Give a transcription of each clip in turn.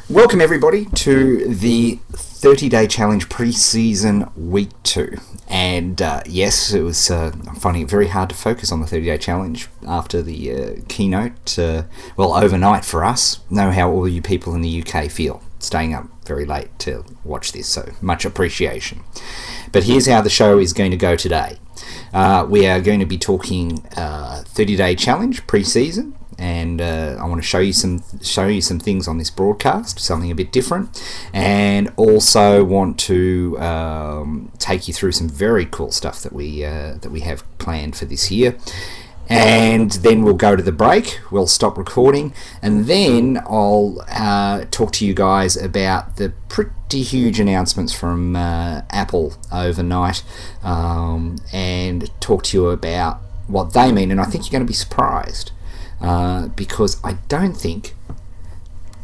Welcome everybody to the 30-day challenge pre-season week 2, and yes, it was I'm finding it very hard to focus on the 30-day challenge after the keynote. Well, overnight for us. Know how all you people in the UK feel, staying up very late to watch this, so much appreciation. But here's how the show is going to go today. We are going to be talking 30-day challenge pre-season, and I want to show you some things on this broadcast, something a bit different, and also want to take you through some very cool stuff that we have planned for this year. And then we'll go to the break, we'll stop recording, and then I'll talk to you guys about the pretty huge announcements from Apple overnight, and talk to you about what they mean. And I think you're going to be surprised, because I don't think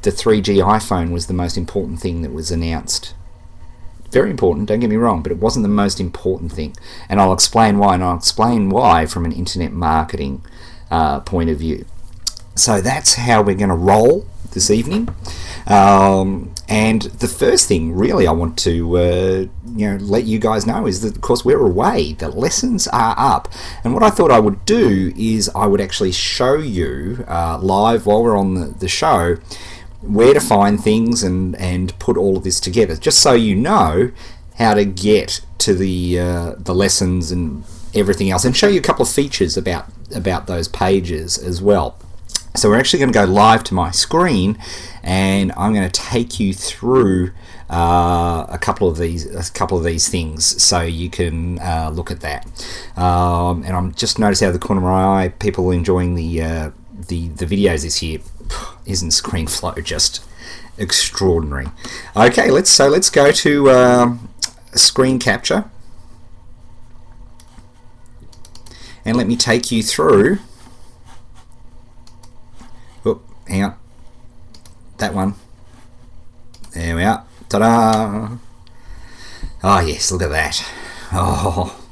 the 3G iPhone was the most important thing that was announced. Very important, don't get me wrong, but it wasn't the most important thing, and I'll explain why, and I'll explain why from an internet marketing point of view. So that's how we're going to roll this evening, and the first thing really I want to let you guys know is that, of course, we're away. The lessons are up, and what I thought I would do is I would actually show you live while we're on the show where to find things and put all of this together, just so you know how to get to the lessons and everything else, and show you a couple of features about those pages as well. So we're actually going to go live to my screen, and I'm going to take you through a couple of these things, so you can look at that. And I'm just noticed out of the corner of my eye, people enjoying the videos this year. Isn't ScreenFlow just extraordinary? Okay, let's go to screen capture, and let me take you through. Oh, hang on, that one. There we are. Ta-da! Oh yes, look at that. Oh,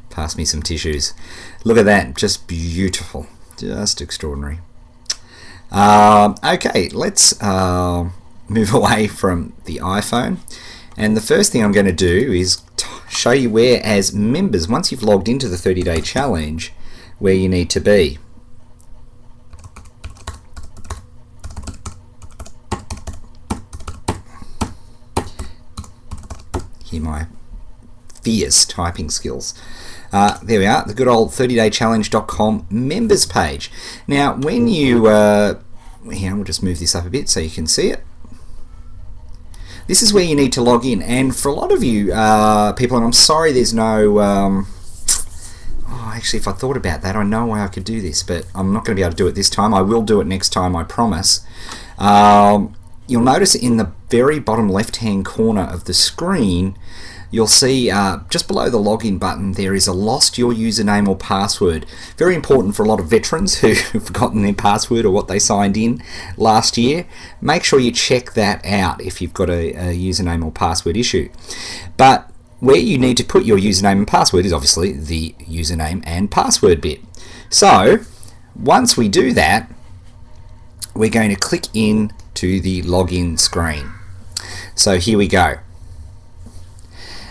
pass me some tissues. Look at that, just beautiful, just extraordinary. Okay, let's move away from the iPhone, and the first thing I'm going to do is show you where, as members, once you've logged into the 30-day challenge, where you need to be. Hear my fierce typing skills. There we are, the good old 30daychallenge.com members page. Now, when you, we'll just move this up a bit so you can see it. This is where you need to log in, and for a lot of you people, and I'm sorry there's no, actually, if I thought about that, I know why I could do this, but I'm not going to be able to do it this time. I will do it next time, I promise. You'll notice in the very bottom left-hand corner of the screen, you'll see just below the login button there is a lost your username or password. Very important for a lot of veterans who've forgotten their password or what they signed in last year. Make sure you check that out if you've got a username or password issue. But where you need to put your username and password is obviously the username and password bit. So once we do that, we're going to click in to the login screen. So here we go.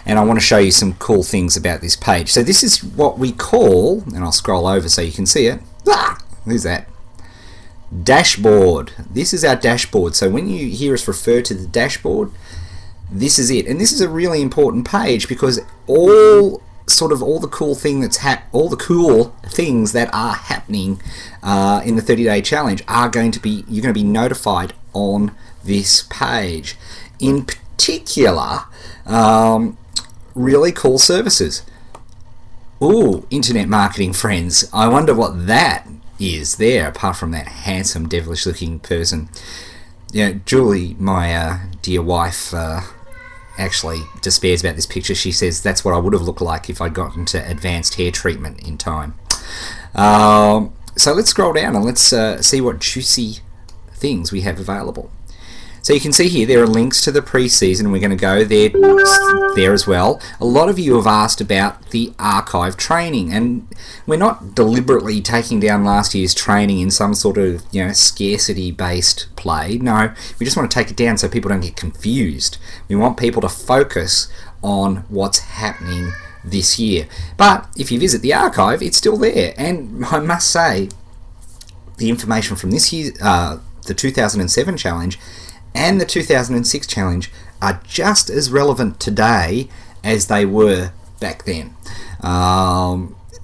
And I want to show you some cool things about this page. So this is what we call, and I'll scroll over so you can see it. Who's that? Dashboard. This is our dashboard. So when you hear us refer to the dashboard, this is it. And this is a really important page, because all the cool things that are happening in the 30-day challenge are going to be, you're going to be notified on this page. In particular, really cool services. Ooh, internet marketing friends. I wonder what that is there, apart from that handsome, devilish looking person. Julie, my dear wife, actually despairs about this picture. She says that's what I would have looked like if I'd gotten to advanced hair treatment in time. So let's scroll down and let's see what juicy things we have available. So you can see here there are links to the pre-season. We're going to go there as well. A lot of you have asked about the archive training, and we're not deliberately taking down last year's training in some sort of scarcity-based play. No, we just want to take it down so people don't get confused. We want people to focus on what's happening this year. But if you visit the archive, it's still there, and I must say the information from this year, the 2007 challenge and the 2006 challenge, are just as relevant today as they were back then.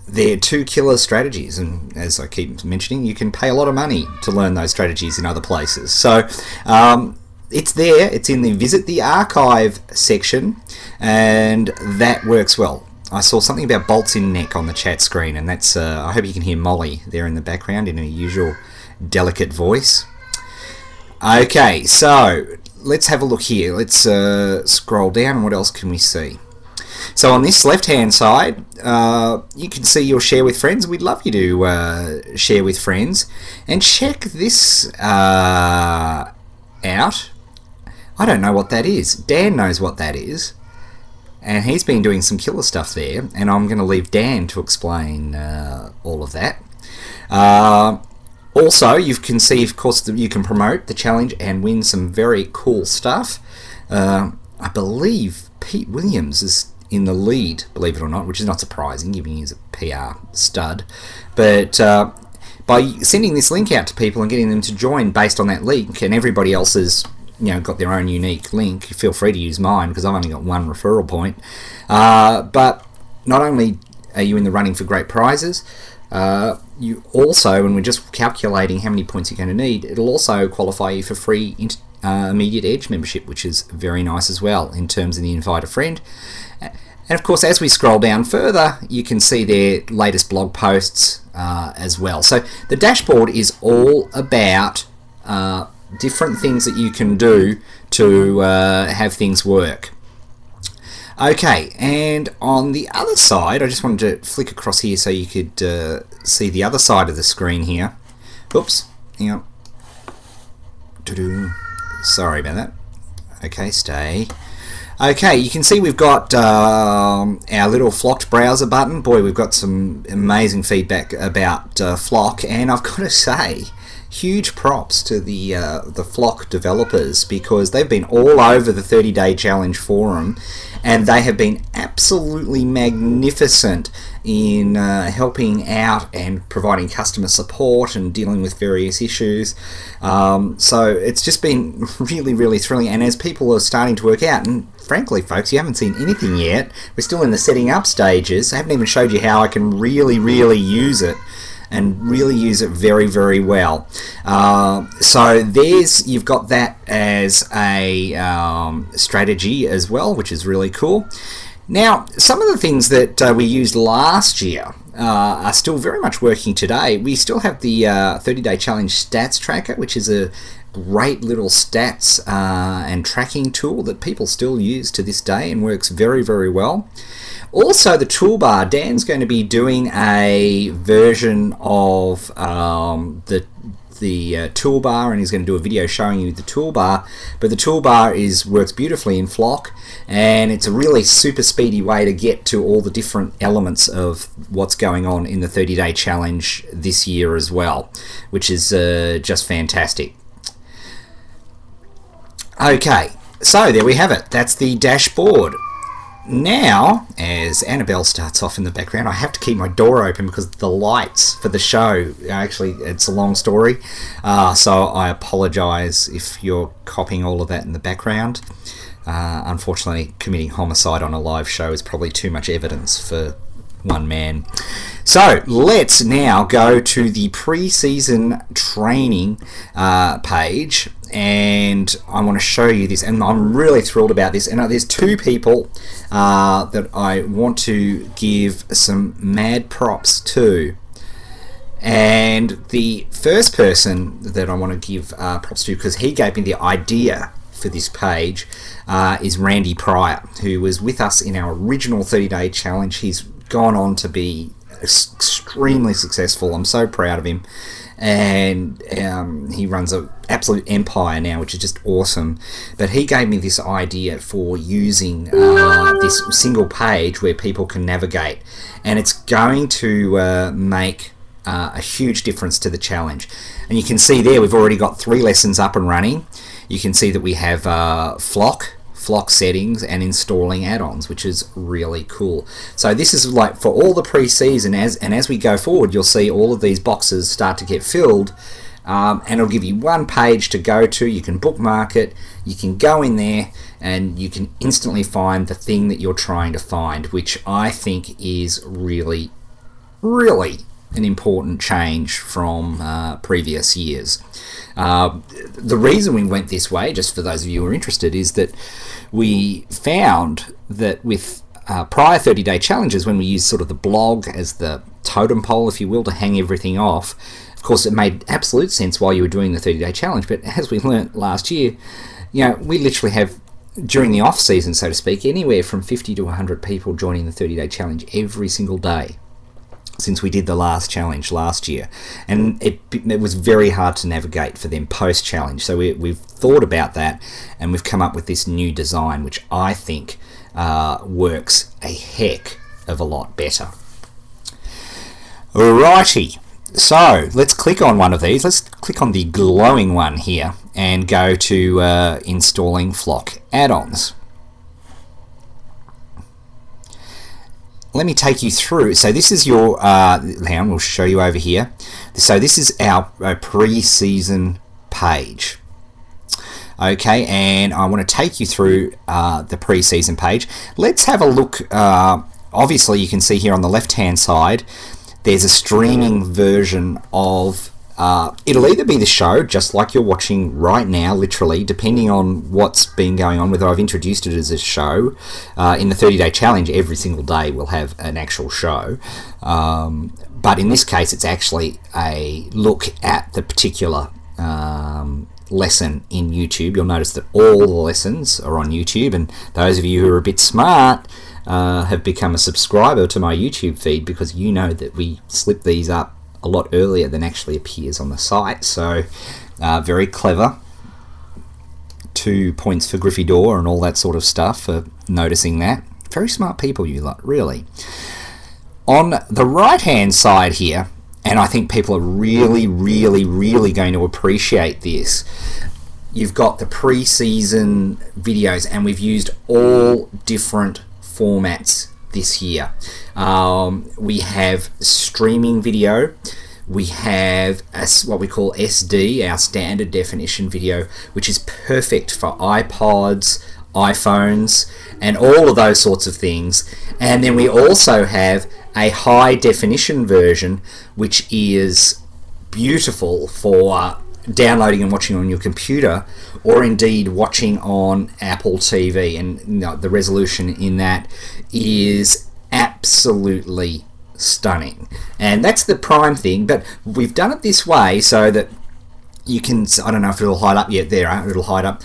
They're two killer strategies, and as I keep mentioning, you can pay a lot of money to learn those strategies in other places. So it's there, it's in the Visit the Archive section, and that works well. I saw something about bolts in neck on the chat screen, and that's, I hope you can hear Molly there in the background in her usual delicate voice. Okay, so let's have a look here. Let's scroll down. What else can we see? So on this left-hand side, you can see your share with friends. We'd love you to share with friends. And check this out. I don't know what that is. Dan knows what that is. And he's been doing some killer stuff there. And I'm going to leave Dan to explain all of that. Also, you can see, of course, that you can promote the challenge and win some very cool stuff. I believe Pete Williams is in the lead, believe it or not, which is not surprising, given he's a PR stud. But by sending this link out to people and getting them to join based on that link, and everybody else has got their own unique link, feel free to use mine because I've only got one referral point. But not only are you in the running for great prizes, you also, when we're just calculating how many points you're going to need, it'll also qualify you for free Immediate Edge membership, which is very nice as well in terms of the invite a friend. And of course, as we scroll down further, you can see their latest blog posts as well. So the dashboard is all about different things that you can do to have things work. Okay, and on the other side, I just wanted to flick across here so you could see the other side of the screen here. Oops, hang on. Sorry about that. Okay, stay. Okay, you can see we've got our little Flocked browser button. Boy, we've got some amazing feedback about Flock, and I've got to say, huge props to the Flock developers, because they've been all over the 30-day challenge forum, and they have been absolutely magnificent in helping out and providing customer support and dealing with various issues. So it's just been really, really thrilling. And as people are starting to work out, and frankly, folks, you haven't seen anything yet. We're still in the setting up stages. I haven't even showed you how I can really, really use it, and really use it very, very well. So you've got that as a strategy as well, which is really cool. Now, some of the things that we used last year are still very much working today. We still have the 30-day challenge stats tracker, which is a great little stats and tracking tool that people still use to this day and works very, very well. Also, the toolbar. Dan's going to be doing a version of the toolbar, and he's going to do a video showing you the toolbar. But the toolbar works beautifully in Flock, and it's a really super speedy way to get to all the different elements of what's going on in the 30-day challenge this year as well, which is just fantastic. Okay, so there we have it. That's the dashboard. Now, as Annabelle starts off in the background, I have to keep my door open because the lights for the show, actually, it's a long story, so I apologise if you're copying all of that in the background. Unfortunately, committing homicide on a live show is probably too much evidence for one man. So let's now go to the pre-season training page, and I want to show you this, and I'm really thrilled about this. And there's two people that I want to give some mad props to. And the first person that I want to give props to, because he gave me the idea for this page, is Randy Pryor, who was with us in our original 30-day challenge. He's gone on to be extremely successful. I'm so proud of him. And he runs an absolute empire now, which is just awesome. But he gave me this idea for using this single page where people can navigate, and it's going to make a huge difference to the challenge. And you can see there we've already got 3 lessons up and running. You can see that we have flock settings and installing add-ons, which is really cool. So this is like for all the pre-season, as we go forward, you'll see all of these boxes start to get filled, and it'll give you one page to go to. You can bookmark it, you can go in there, and you can instantly find the thing that you're trying to find, which I think is really, really an important change from previous years. The reason we went this way, just for those of you who are interested, is that we found that with prior 30-day challenges, when we used sort of the blog as the totem pole, if you will, to hang everything off, of course it made absolute sense while you were doing the 30-day challenge, but as we learnt last year, you know, we literally have, during the off season, so to speak, anywhere from 50 to 100 people joining the 30-day challenge every single day since we did the last challenge last year, and it was very hard to navigate for them post-challenge. So we've thought about that, and we've come up with this new design, which I think works a heck of a lot better. Alrighty, so let's click on one of these. Let's click on the glowing one here and go to installing flock add-ons. Let me take you through. So this is your, hang on, we'll show you over here. So this is our pre-season page. Okay, and I want to take you through the pre-season page. Let's have a look. Obviously, you can see here on the left-hand side, there's a streaming version of, it'll either be the show, just like you're watching right now, literally, depending on what's been going on, whether I've introduced it as a show. In the 30-day challenge, every single day we'll have an actual show. But in this case, it's actually a look at the particular lesson in YouTube. You'll notice that all the lessons are on YouTube, and those of you who are a bit smart have become a subscriber to my YouTube feed, because you know that we slip these up a lot earlier than actually appears on the site. So very clever. 2 points for Gryffindor and all that sort of stuff for noticing that. Very smart people, you lot, really. On the right hand side here, and I think people are really, really, really going to appreciate this, you've got the pre-season videos, and we've used all different formats this year. We have streaming video, we have what we call SD, our standard definition video, which is perfect for iPods, iPhones, and all of those sorts of things. And then we also have a high definition version, which is beautiful for downloading and watching on your computer, or indeed watching on Apple TV, and you know, the resolution in that is absolutely stunning. And that's the prime thing, but we've done it this way so that you can, I don't know if it'll hide up yet, there it'll hide up.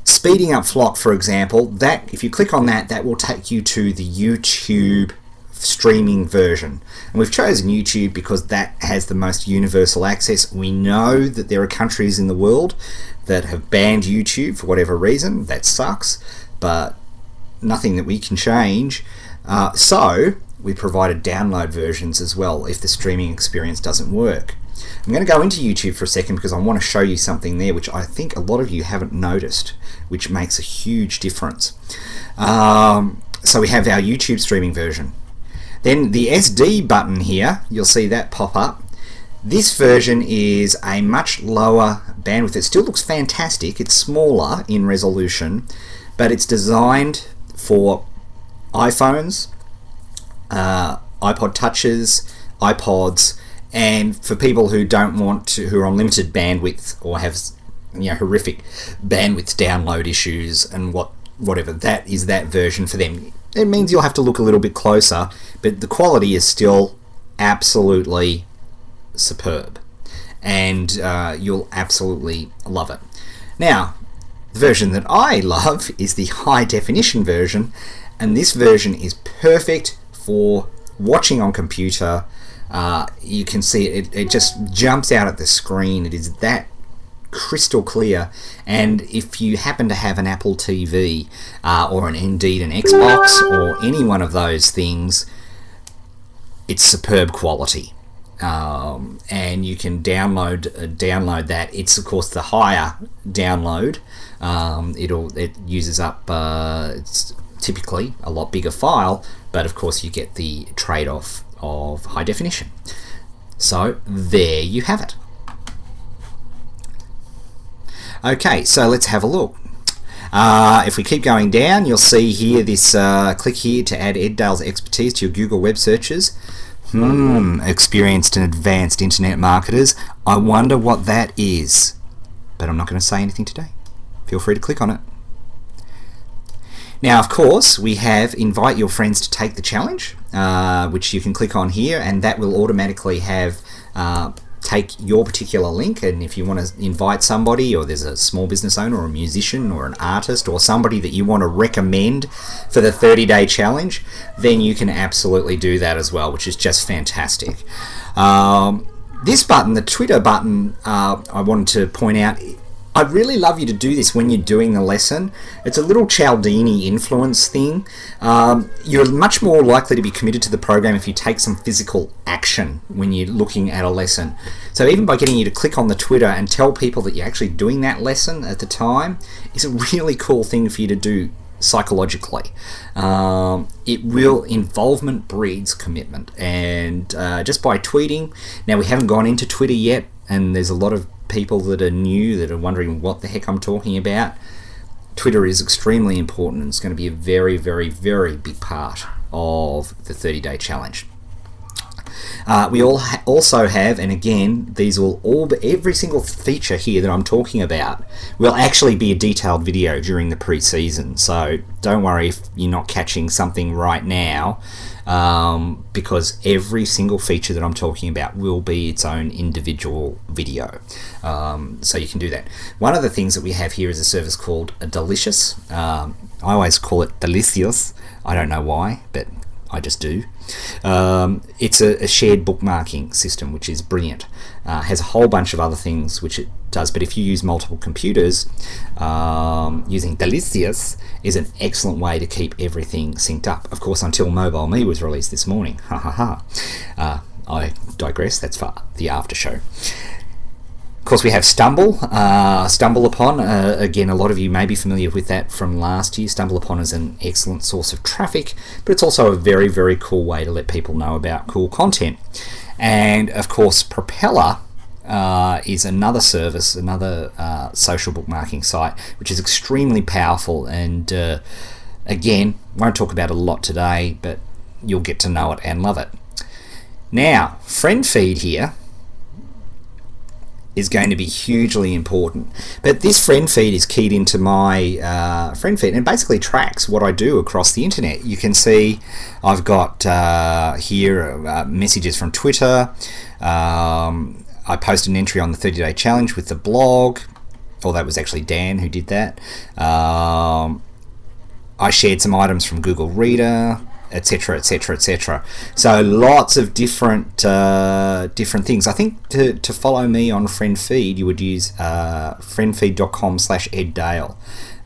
Speeding up Flock, for example, that if you click on that, that will take you to the YouTube streaming version. And we've chosen YouTube because that has the most universal access. We know that there are countries in the world that have banned YouTube for whatever reason. That sucks, but nothing that we can change. So we provided download versions as well if the streaming experience doesn't work. I'm going to go into YouTube for a second because I want to show you something there which I think a lot of you haven't noticed, which makes a huge difference. So we have our YouTube streaming version. Then the SD button here, you'll see that pop up. This version is a much lower bandwidth. It still looks fantastic. It's smaller in resolution, but it's designed for iPhones, iPod Touches, iPods, and for people who don't want to, who are on limited bandwidth or have, you know, horrific bandwidth download issues and whatever. That is that version for them. It means you'll have to look a little bit closer, but the quality is still absolutely superb, and you'll absolutely love it. Now, the version that I love is the high definition version, and this version is perfect for watching on computer, you can see it just jumps out at the screen. It is that crystal clear, and if you happen to have an Apple TV or indeed an Xbox or any one of those things, it's superb quality. And you can download that. It's of course the higher download. It uses up it's typically a lot bigger file, but of course you get the trade-off of high definition. So there you have it. Okay, so let's have a look. If we keep going down, you'll see here this click here to add Ed Dale's expertise to your Google web searches. Experienced and advanced internet marketers. I wonder what that is. But I'm not going to say anything today. Feel free to click on it. Now, of course, we have invite your friends to take the challenge, which you can click on here, and that will automatically have take your particular link. And if you want to invite somebody, or there's a small business owner or a musician or an artist or somebody that you want to recommend for the 30-day challenge, then you can absolutely do that as well, which is just fantastic. This button, the Twitter button, I wanted to point out, I'd really love you to do this when you're doing the lesson. It's a little Cialdini influence thing. You're much more likely to be committed to the program if you take some physical action when you're looking at a lesson. So even by getting you to click on the Twitter and tell people that you're actually doing that lesson at the time is a really cool thing for you to do psychologically. Involvement breeds commitment, and just by tweeting. Now, we haven't gone into Twitter yet, and there's a lot of people that are new that are wondering what the heck I'm talking about. Twitter is extremely important, and it's going to be a very, very, very big part of the 30-day challenge. We also have, and again, these will all be, every single feature here that I'm talking about will actually be a detailed video during the pre-season, so don't worry if you're not catching something right now, because every single feature that I'm talking about will be its own individual video. So you can do that. One of the things that we have here is a service called Delicious. I always call it Delicious. I don't know why, but I just do. It's a shared bookmarking system, which is brilliant. Has a whole bunch of other things which it does, but if you use multiple computers, using Delicious is an excellent way to keep everything synced up. Of course, until Mobile Me was released this morning. Ha ha ha. I digress, that's for the after show. Of course, we have Stumbleupon. Again, a lot of you may be familiar with that from last year. Stumbleupon is an excellent source of traffic, but it's also a very, very cool way to let people know about cool content. And of course, Propeller is another service, another social bookmarking site, which is extremely powerful. And again, won't talk about it a lot today, but you'll get to know it and love it. Now, friend feed here is going to be hugely important, but this friend feed is keyed into my friend feed and basically tracks what I do across the internet. You can see I've got here messages from Twitter. I posted an entry on the 30-day challenge with the blog, or that was actually Dan who did that. I shared some items from Google Reader, etc, etc, etc. So lots of different things. I think to follow me on friend feed, you would use friendfeed.com/EdDale.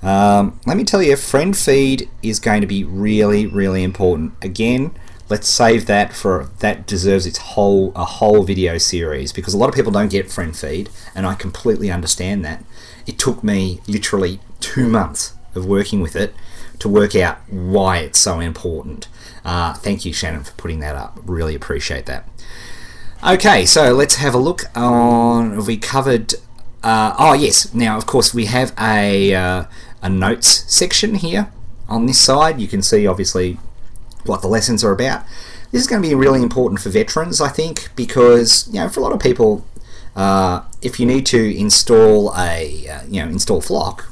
Let me tell you, friend feed is going to be really, really important. Again, let's save that that deserves a whole video series, because a lot of people don't get friend feed, and I completely understand that. It took me literally 2 months of working with it to work out why it's so important. Thank you, Shannon, for putting that up. Really appreciate that. Okay, so let's have a look on. We covered. Oh yes. Now, of course, we have a notes section here on this side. You can see obviously what the lessons are about. This is going to be really important for veterans, I think, because for a lot of people, if you need to install install Flock,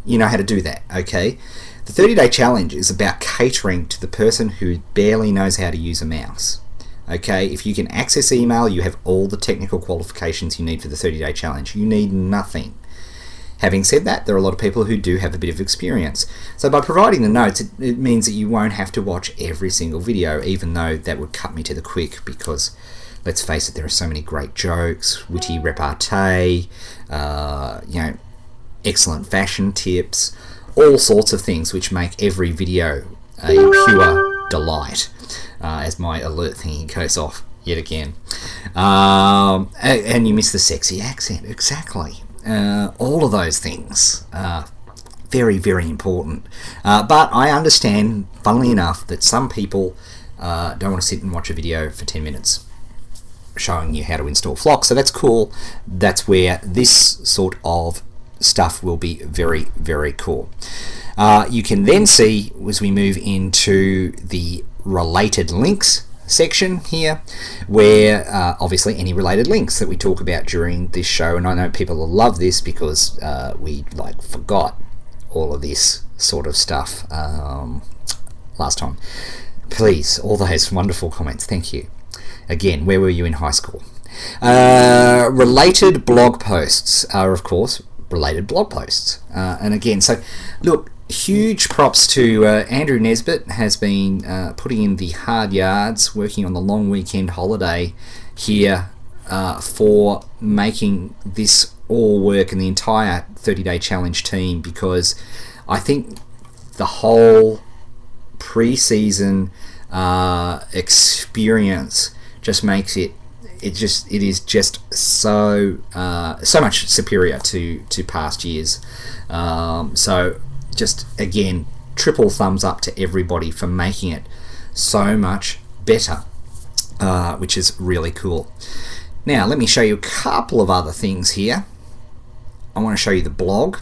you know how to do that. Okay. The 30-day challenge is about catering to the person who barely knows how to use a mouse. Okay, if you can access email, you have all the technical qualifications you need for the 30-day challenge. You need nothing. Having said that, there are a lot of people who do have a bit of experience. So by providing the notes, it means that you won't have to watch every single video, even though that would cut me to the quick, because let's face it, there are so many great jokes, witty repartee, you know, excellent fashion tips, all sorts of things which make every video a pure delight. As my alert thingy goes off yet again. And you miss the sexy accent, exactly. All of those things are very, very important. But I understand, funnily enough, that some people don't want to sit and watch a video for 10 minutes showing you how to install Flock. So that's cool. That's where this sort of stuff will be very, very cool. You can then see, as we move into the related links section here, where obviously any related links that we talk about during this show, and I know people will love this because we like forgot all of this sort of stuff last time. Please, all those wonderful comments, thank you. Again, where were you in high school? Related blog posts are, of course, related blog posts. And again, so look, huge props to Andrew Nesbitt, has been putting in the hard yards, working on the long weekend holiday here for making this all work, and the entire 30-day challenge team, because I think the whole pre-season experience just makes it is just so much superior to past years. So just again, triple thumbs up to everybody for making it so much better, which is really cool. Now let me show you a couple of other things here. I want to show you the blog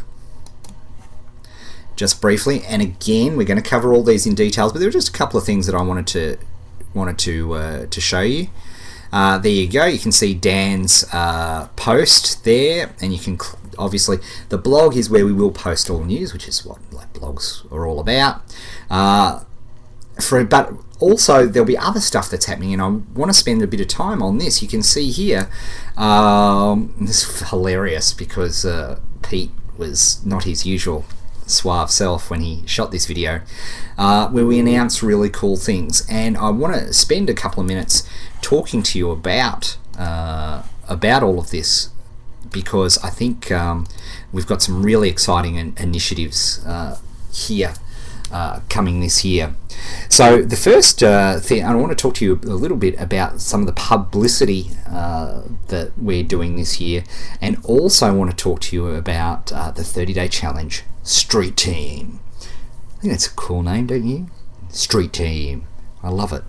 just briefly, and again we're going to cover all these in details, but there are just a couple of things that I wanted to show you. There you go. You can see Dan's post there, and you can obviously, the blog is where we will post all news, which is what blogs are all about. But also there'll be other stuff that's happening, and I want to spend a bit of time on this. You can see here, this is hilarious because Pete was not his usual suave self when he shot this video, where we announce really cool things, and I want to spend a couple of minutes talking to you about all of this, because I think we've got some really exciting initiatives here coming this year. So the first thing, I want to talk to you a little bit about some of the publicity that we're doing this year, and also I want to talk to you about the 30-day challenge Street Team. I think that's a cool name, don't you? Street Team. I love it.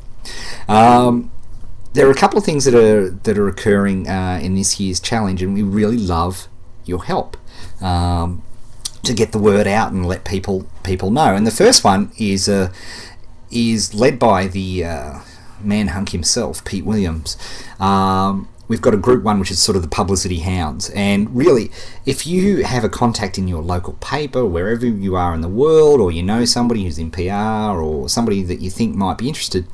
There are a couple of things that are occurring in this year's challenge, and we really love your help to get the word out and let people know. And the first one is led by the man hunk himself, Pete Williams. We've got a group one, which is sort of the publicity hounds, and really, if you have a contact in your local paper, wherever you are in the world, or you know somebody who's in PR, or somebody that you think might be interested,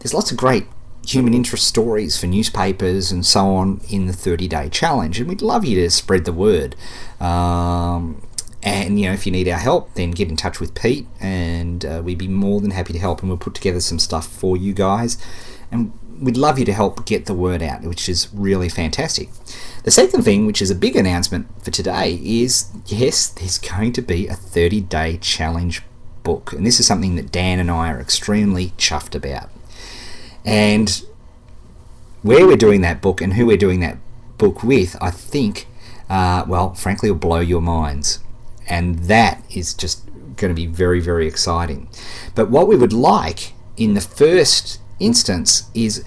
there's lots of great human interest stories for newspapers and so on in the 30-day challenge, and we'd love you to spread the word. And you know, if you need our help, then get in touch with Pete, and we'd be more than happy to help, and we'll put together some stuff for you guys, and we'd love you to help get the word out, which is really fantastic. The second thing, which is a big announcement for today, is yes, there's going to be a 30-day challenge book, and this is something that Dan and I are extremely chuffed about. And where we're doing that book and who we're doing that book with, I think, well, frankly, will blow your minds. And that is just going to be very, very exciting. But what we would like in the first instance is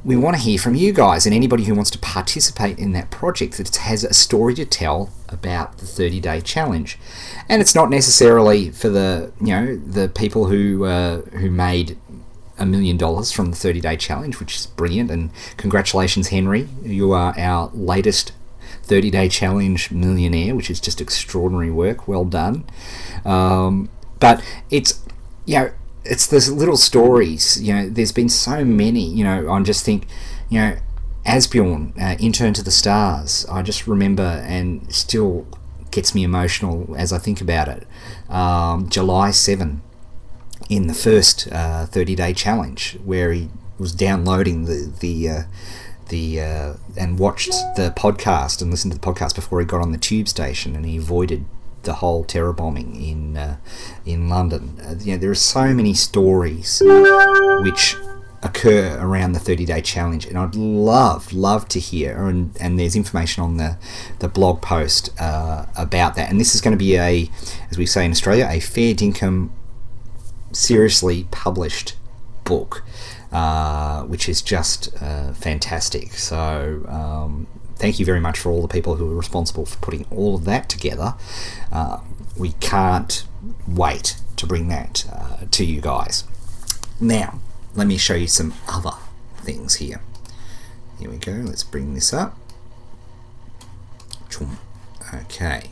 we want to hear from you guys and anybody who wants to participate in that project that has a story to tell about the 30-day challenge. And it's not necessarily for the, you know, the people who made $1 million from the 30-day challenge, which is brilliant, and congratulations, Henry, you are our latest 30-day challenge millionaire, which is just extraordinary work. Well done. But it's, you know, it's those little stories. You know, there's been so many. You know, I just think, you know, Asbjorn, Intern to the Stars. I just remember and still gets me emotional as I think about it. July 7 in the first 30-day challenge, where he was downloading and watched the podcast and listened to the podcast before he got on the tube station, and he avoided the whole terror bombing in London. There are so many stories which occur around the 30-day challenge, and I'd love to hear, and there's information on the blog post about that. And this is going to be as we say in Australia, a fair dinkum, seriously published book, which is just fantastic. So thank you very much for all the people who are responsible for putting all of that together. We can't wait to bring that to you guys. Now, let me show you some other things here. Here we go. Let's bring this up. Okay.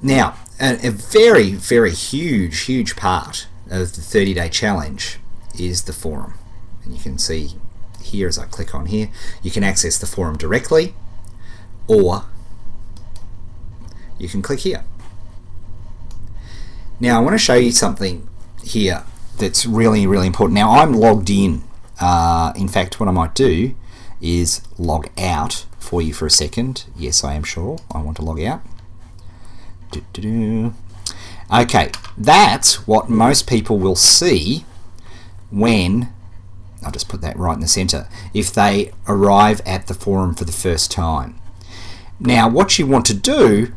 Now, a very, very huge part of the 30-day challenge is the forum. And you can see here, as I click on here, you can access the forum directly, or you can click here. Now, I want to show you something here that's really important. Now, I'm logged in. In fact, what I might do is log out for you for a second. Yes, I am sure I want to log out. Okay, that's what most people will see when, I'll just put that right in the center, if they arrive at the forum for the first time. Now, what you want to do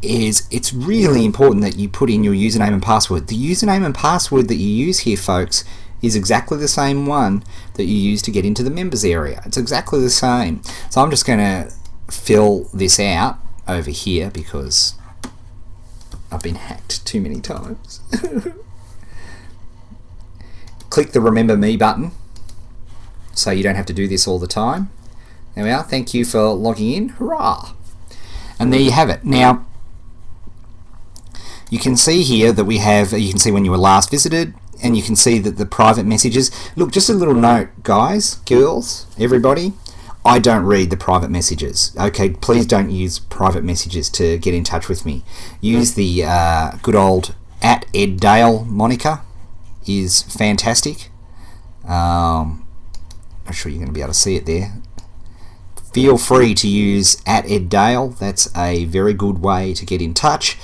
is, it's really important that you put in your username and password. The username and password that you use here, folks, is exactly the same one that you use to get into the members area. It's exactly the same. So I'm just going to fill this out over here because I've been hacked too many times. Click the Remember Me button so you don't have to do this all the time. There we are. Thank you for logging in. Hurrah! And there you have it. Now, you can see here that we have, you can see when you were last visited, and you can see that the private messages. Look, just a little note, guys, girls, everybody, I don't read the private messages. Okay, please don't use private messages to get in touch with me. Use the good old @EdDale moniker, is fantastic. I'm sure you're going to be able to see it there. Feel free to use @EdDale. That's a very good way to get in touch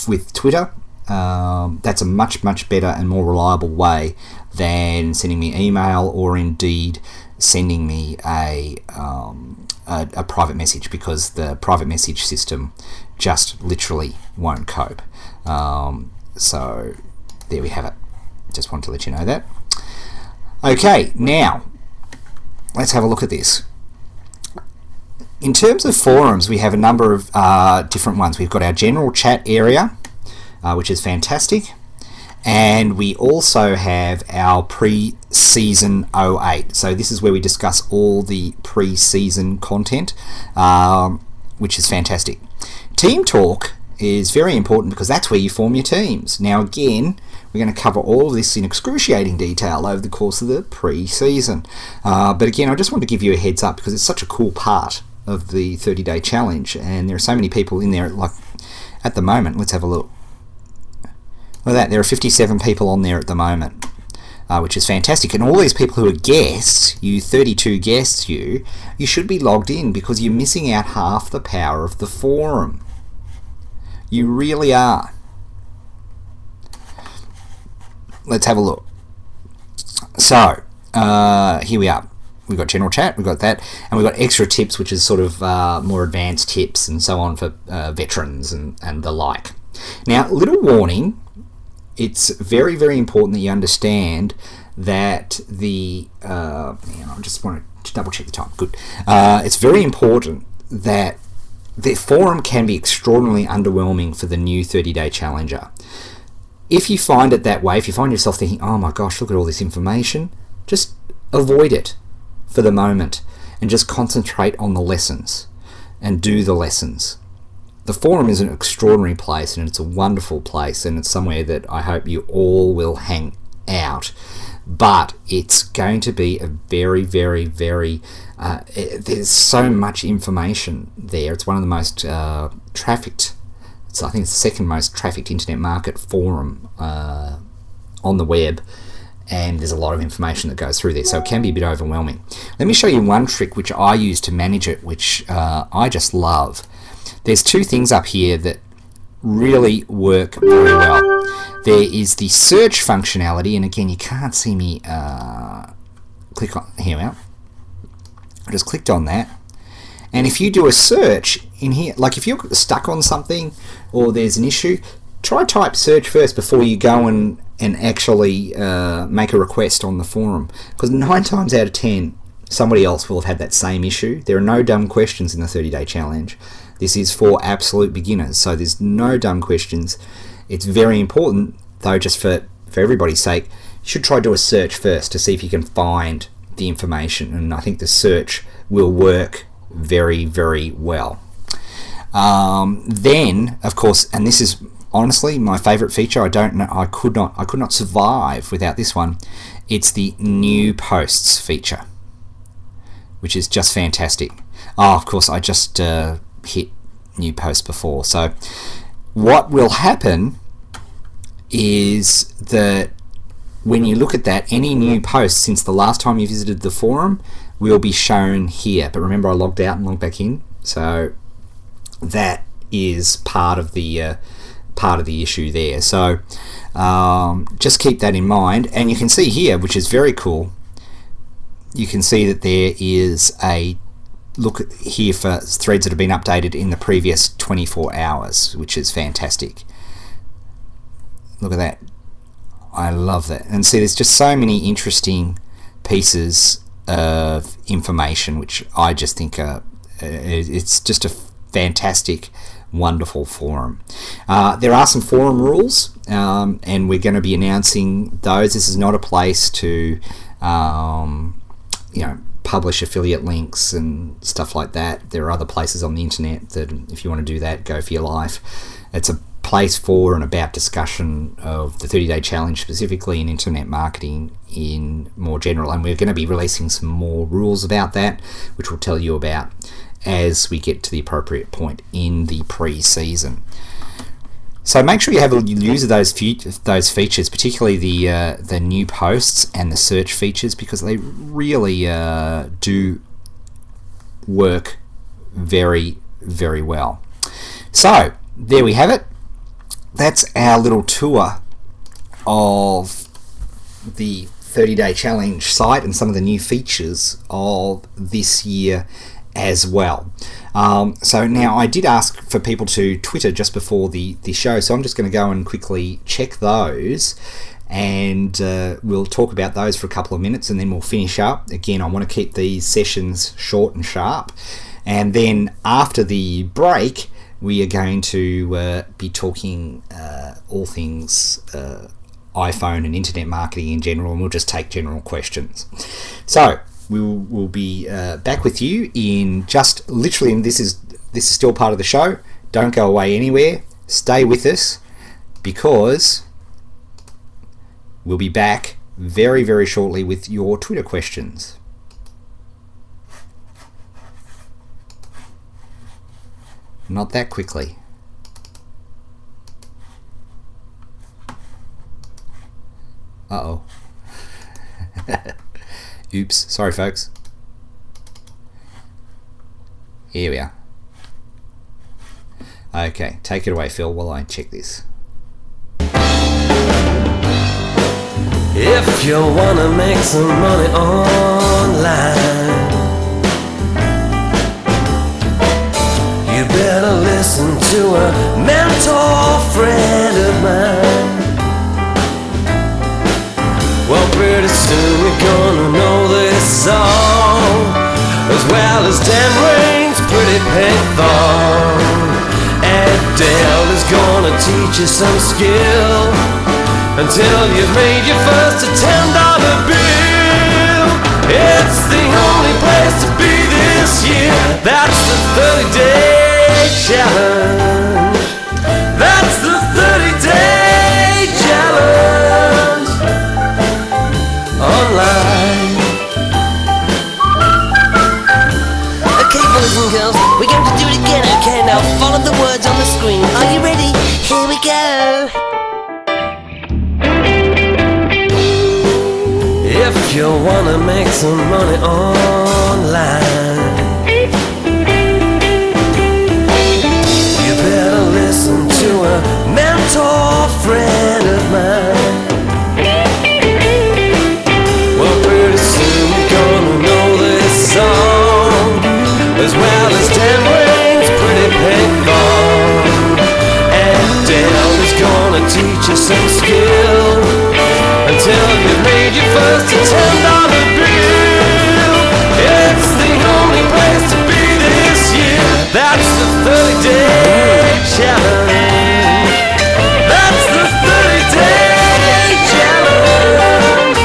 with Twitter. That's a much better and more reliable way than sending me email, or indeed sending me a private message, because the private message system just literally won't cope. So there we have it. Just wanted to let you know that. Okay, now let's have a look at this. In terms of forums, we have a number of different ones. We've got our general chat area, which is fantastic, and we also have our pre-season 08. So this is where we discuss all the pre-season content, which is fantastic. Team Talk is very important because that's where you form your teams. Now again, we're going to cover all of this in excruciating detail over the course of the pre-season. But again, I just want to give you a heads up because it's such a cool part of the 30-day challenge, and there are so many people in there. Like at the moment, let's have a look. Look at that, there are 57 people on there at the moment, which is fantastic. And all these people who are guests, you 32 guests, you should be logged in, because you're missing out half the power of the forum. You really are. Let's have a look. So, here we are. We've got general chat, we've got that, and we've got extra tips, which is sort of more advanced tips and so on for veterans and the like. Now, little warning, it's very important that you understand that the, I just want to double check the time, good. It's very important that the forum can be extraordinarily underwhelming for the new 30-day challenger. If you find it that way, if you find yourself thinking, oh my gosh, look at all this information, just avoid it for the moment and just concentrate on the lessons and do the lessons. The forum is an extraordinary place, and it's a wonderful place, and it's somewhere that I hope you all will hang out. But it's going to be a very there's so much information there. It's one of the most trafficked, I think it's the second most trafficked internet market forum on the web, and there's a lot of information that goes through there, so it can be a bit overwhelming. Let me show you one trick which I use to manage it, which I just love. There's two things up here that really work very well. There is the search functionality, and again, you can't see me click on, here we are. I just clicked on that, and if you do a search in here, like if you're stuck on something or there's an issue, try type search first before you go and actually make a request on the forum, because 9 times out of 10 somebody else will have had that same issue. There are no dumb questions in the 30-day challenge. This is for absolute beginners, so there's no dumb questions. It's very important, though, just for everybody's sake, you should try to do a search first to see if you can find the information, and I think the search will work very, very well. Then, of course, and this is honestly my favorite feature, I could not survive without this one. It's the new posts feature, which is just fantastic. Oh, of course, I just hit new post before. So what will happen is that when you look at that, any new posts since the last time you visited the forum will be shown here. But remember, I logged out and logged back in, so that is part of the issue there. So just keep that in mind. And you can see here, which is very cool, you can see that there is a look here for threads that have been updated in the previous 24 hours, which is fantastic. Look at that. I love that. And see, there's just so many interesting pieces of information, which I just think it's just a fantastic, wonderful forum. There are some forum rules, and we're going to be announcing those. This is not a place to you know, publish affiliate links and stuff like that. There are other places on the internet that if you want to do that, go for your life. It's a place for and about discussion of the 30-day challenge, specifically in internet marketing in more general, and we're going to be releasing some more rules about that, which we'll tell you about as we get to the appropriate point in the pre-season. So make sure you have a use of those features, particularly the new posts and the search features, because they really do work very, very well. So there we have it. That's our little tour of the 30-day challenge site and some of the new features of this year as well. So now I did ask for people to Twitter just before the show, so I'm just going to go and quickly check those, and we'll talk about those for a couple of minutes, and then we'll finish up. Again, I want to keep these sessions short and sharp, and then after the break we are going to be talking all things iPhone and internet marketing in general, and we'll just take general questions. So we'll be back with you in just literally, and this is still part of the show. Don't go away anywhere. Stay with us, because we'll be back very, very shortly with your Twitter questions. Not that quickly. Uh-oh. Oops, sorry folks. Here we are. Okay, take it away, Phil, while I check this. If you wanna make some money online, you better listen to a mentor friend of mine. Well, pretty soon you're gonna know this song, as well as Dan Rain's Pretty Pink Thong. Adele is gonna teach you some skill, until you've made your first $10 bill. It's the only place to be this year. That's the 30-day challenge. That's the 30-day challenge. Online. boys and girls, we're going to do it again, okay? Now follow the words on the screen. Are you ready? Here we go. If you wanna make some money online, you better listen to a mentor friend of mine. Well, pretty soon you're gonna know this song, as well as Tambourine's pretty pink thong. Addons is gonna teach you some skill until you've made your first $10 bill. It's the only place to be this year. That's the 30-day challenge. That's the 30-day challenge.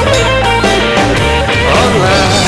Online.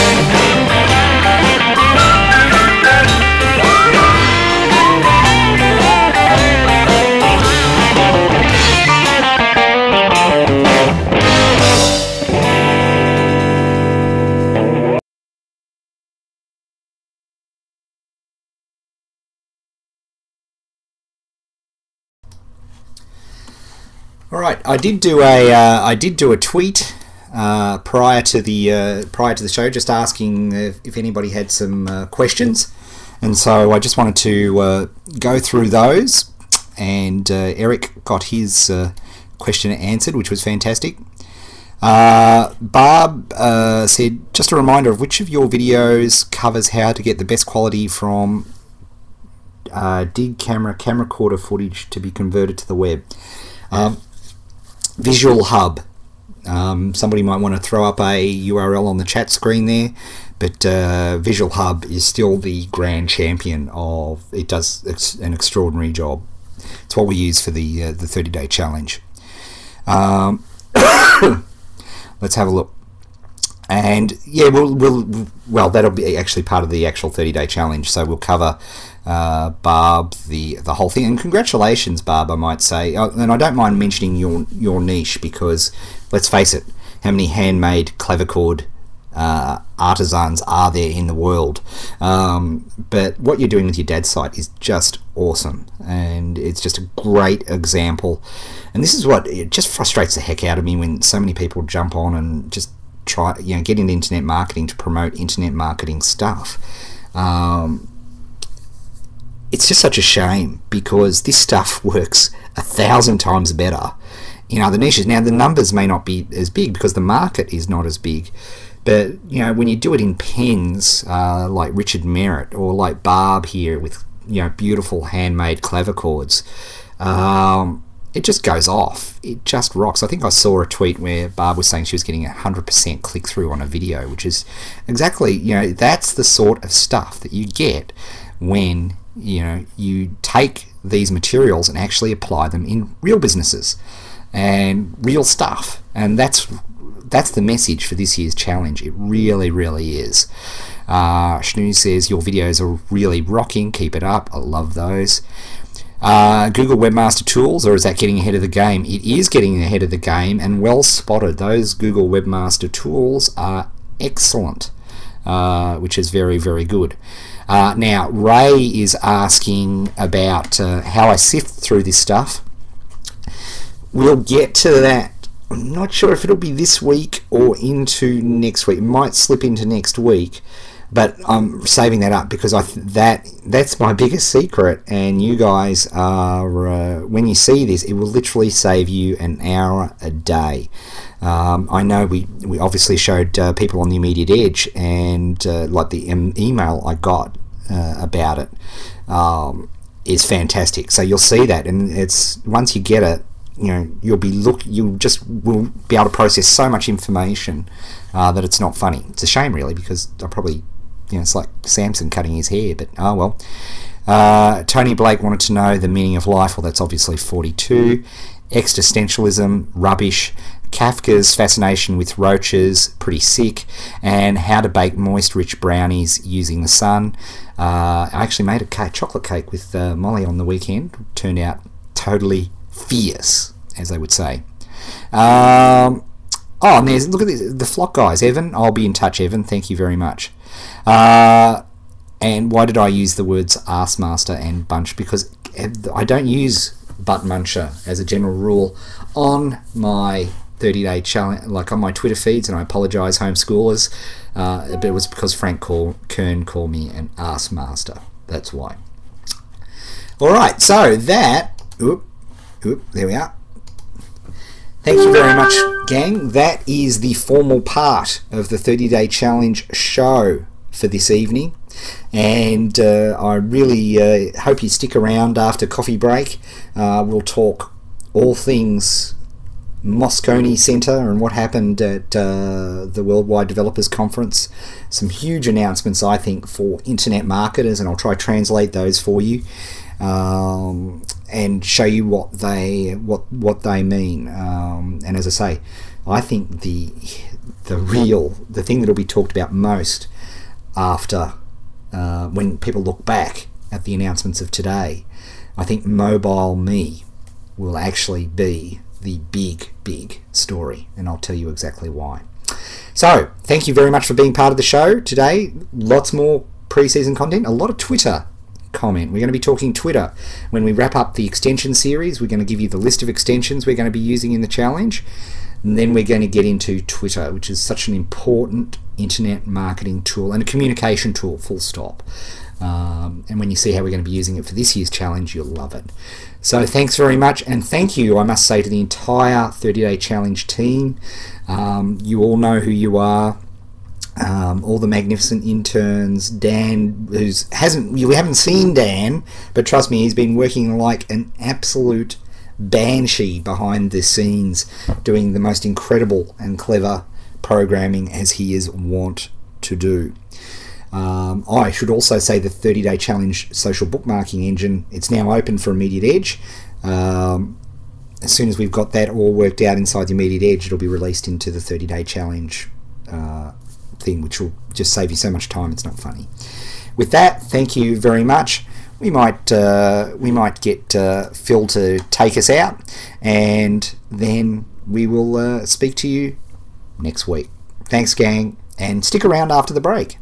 All right, I did do a tweet prior to the show, just asking if anybody had some questions, and so I just wanted to go through those. And Eric got his question answered, which was fantastic. Barb said, just a reminder of which of your videos covers how to get the best quality from dig camcorder footage to be converted to the web. Visual Hub. Somebody might want to throw up a URL on the chat screen there, but Visual Hub is still the grand champion of. It does an extraordinary job. It's what we use for the 30-day challenge. Let's have a look. And yeah, well, that'll be actually part of the actual 30-day challenge. So we'll cover Barb, the whole thing. And congratulations, Barb, I might say. And I don't mind mentioning your niche, because let's face it, how many handmade clavichord artisans are there in the world? But what you're doing with your dad's site is just awesome, and it's just a great example. And this is what it just frustrates the heck out of me, when so many people jump on and just try, get into internet marketing to promote internet marketing stuff. It's just such a shame, because this stuff works 1,000 times better in other niches. Now, the numbers may not be as big because the market is not as big, but when you do it in pens, like Richard Merritt, or like Barb here with beautiful handmade clavichords, it just goes off. It just rocks. I think I saw a tweet where Barb was saying she was getting 100% click-through on a video, which is exactly, that's the sort of stuff that you get when you take these materials and actually apply them in real businesses and real stuff. And that's the message for this year's challenge. It really, really is. Schnoo says your videos are really rocking. Keep it up. I love those. Google Webmaster Tools, or is that getting ahead of the game? It is getting ahead of the game, and well spotted. Those Google Webmaster Tools are excellent, which is very, very good. Now, Ray is asking about how I sift through this stuff. We'll get to that. I'm not sure if it'll be this week or into next week. It might slip into next week, but I'm saving that up because that's my biggest secret, and you guys are, when you see this, it will literally save you an hour a day. I know we obviously showed people on the immediate edge, and like the email I got about it is fantastic. So you'll see that, and it's once you get it, you'll will be able to process so much information that it's not funny. It's a shame, really, because I probably, it's like Samson cutting his hair, but oh well. Tony Blake wanted to know the meaning of life. Well, that's obviously 42. Existentialism, rubbish. Kafka's fascination with roaches, pretty sick. And how to bake moist, rich brownies using the sun. I actually made a chocolate cake with Molly on the weekend. Turned out totally fierce, as they would say. Oh, and there's, look at this, the flock guys. Evan, I'll be in touch, Evan. Thank you very much. And why did I use the words Arse Master and Bunch? Because I don't use Butt Muncher as a general rule on my 30-day challenge, like on my Twitter feeds, and I apologise, homeschoolers, but it was because Frank Kern called me an Arse Master. That's why. Alright, so that... there we are. Thank you very much, gang. That is the formal part of the 30-day challenge show for this evening. And I really hope you stick around after coffee break. We'll talk all things Moscone Centre and what happened at the Worldwide Developers Conference. Some huge announcements, I think, for internet marketers, and I'll try to translate those for you and show you what they mean. And as I say, I think the thing that'll be talked about most after when people look back at the announcements of today, I think Mobile Me will actually be the big story, and I'll tell you exactly why. So thank you very much for being part of the show today. Lots more pre-season content, a lot of Twitter comment. We're going to be talking Twitter when we wrap up the extension series. We're going to give you the list of extensions we're going to be using in the challenge, and then we're going to get into Twitter, which is such an important internet marketing tool and a communication tool, full stop. And when you see how we're going to be using it for this year's challenge, you'll love it. So thanks very much, and thank you, I must say, to the entire 30-day challenge team. You all know who you are. All the magnificent interns. Dan, we haven't seen Dan, but trust me, he's been working like an absolute banshee behind the scenes, doing the most incredible and clever programming as he is wont to do. I should also say the 30-day challenge social bookmarking engine, it's now open for Immediate Edge. As soon as we've got that all worked out inside the Immediate Edge, it'll be released into the 30-day challenge thing, which will just save you so much time, it's not funny. With that, thank you very much. We might get Phil to take us out, and then we will speak to you next week. Thanks, gang, and stick around after the break.